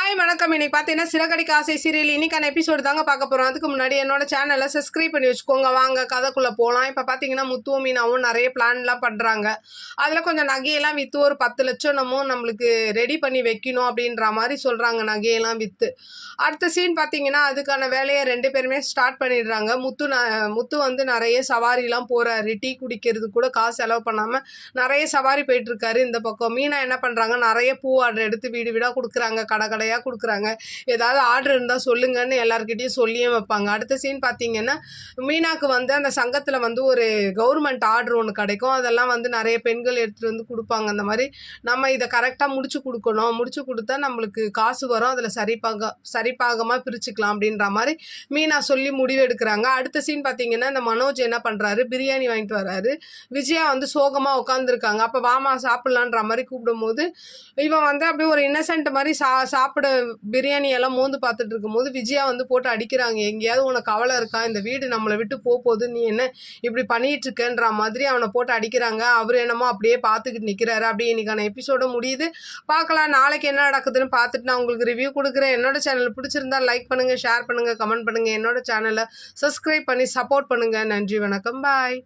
Hi வணக்கம். இன்னைக்கு பார்த்தீங்கன்னா சிறகடிக்க ஆசை சீரியல் இன்னைக்கான எபிசோடு தாங்க பார்க்க போகிறோம். அதுக்கு முன்னாடி என்னோட சேனலை சப்ஸ்கிரைப் பண்ணி வச்சுக்கோங்க. வாங்க கதைக்குள்ளே போகலாம். இப்போ பார்த்தீங்கன்னா முத்துவும் மீனாவும் நிறைய பிளான்லாம் பண்ணுறாங்க. அதில் கொஞ்சம் நகையெல்லாம் விற்று ஒரு 10 லட்சம் நம்மளுக்கு ரெடி பண்ணி வைக்கணும் அப்படின்ற மாதிரி சொல்கிறாங்க. நகையெல்லாம் விற்று அடுத்த சீன் பார்த்தீங்கன்னா அதுக்கான வேலையை 2 பேருமே ஸ்டார்ட் பண்ணிடுறாங்க. முத்து வந்து நிறைய சவாரிலாம் போகிறாரு. டீ குடிக்கிறது கூட காசு செலவு பண்ணாமல் நிறைய சவாரி போயிட்டுருக்காரு. இந்த பக்கம் மீனா என்ன பண்ணுறாங்க, நிறைய பூ ஆர்டர் எடுத்து வீடு வீடாக கொடுக்குறாங்க, கடையாக கொடுக்குறாங்க. ஏதாவது ஆர்டர் இருந்தால் சொல்லுங்கன்னு எல்லாருக்கிட்டையும் சொல்லியே வைப்பாங்க. அடுத்த சீன் பார்த்தீங்கன்னா மீனாக்கு வந்து அந்த சங்கத்தில் வந்து ஒரு கவர்மெண்ட் ஆர்டர் ஒன்று கிடைக்கும். அதெல்லாம் வந்து நிறைய பெண்கள் எடுத்துகிட்டு வந்து கொடுப்பாங்க. அந்த மாதிரி நம்ம இதை கரெக்டாக முடிச்சு கொடுக்கணும், முடிச்சு கொடுத்தா நம்மளுக்கு காசு வரும், அதில் சரிபாகமாக பிரிச்சுக்கலாம் அப்படின்ற மாதிரி மீனா சொல்லி முடிவு எடுக்கிறாங்க. அடுத்த சீன் பார்த்தீங்கன்னா இந்த மனோஜ் என்ன பண்ணுறாரு, பிரியாணி வாங்கிட்டு வர்றாரு. விஜயா வந்து சோகமாக உட்காந்துருக்காங்க. அப்போ வாமா சாப்பிட்லான்ற மாதிரி கூப்பிடும்போது இவன் வந்து அப்படியே ஒரு இன்னசென்ட் மாதிரி சாப்பிட பிரியாணி எல்லாம் மோந்து பார்த்துட்டு இருக்கும்போது விஜயா வந்து போட்டு அடிக்கிறாங்க. எங்கேயாவது உனக்கு கவலை இருக்கா, இந்த வீடு நம்மளை விட்டு போகுது, நீ என்ன இப்படி பண்ணிட்டு இருக்கன்ற மாதிரி அவனை போட்டு அடிக்கிறாங்க. அவர் என்னமோ அப்படியே பார்த்துக்கிட்டு நிற்கிறாரு. அப்படியே இன்னைக்கான எபிசோட முடியுது. பார்க்கலாம் நாளைக்கு என்ன நடக்குதுன்னு பார்த்துட்டு நான் உங்களுக்கு ரிவ்யூ கொடுக்குறேன். என்னோட சேனல் பிடிச்சிருந்தா லைக் பண்ணுங்க, ஷேர் பண்ணுங்க, கமெண்ட் பண்ணுங்க. என்னோட சேனலை சப்ஸ்கிரைப் பண்ணி சப்போர்ட் பண்ணுங்க. நன்றி, வணக்கம், பாய்.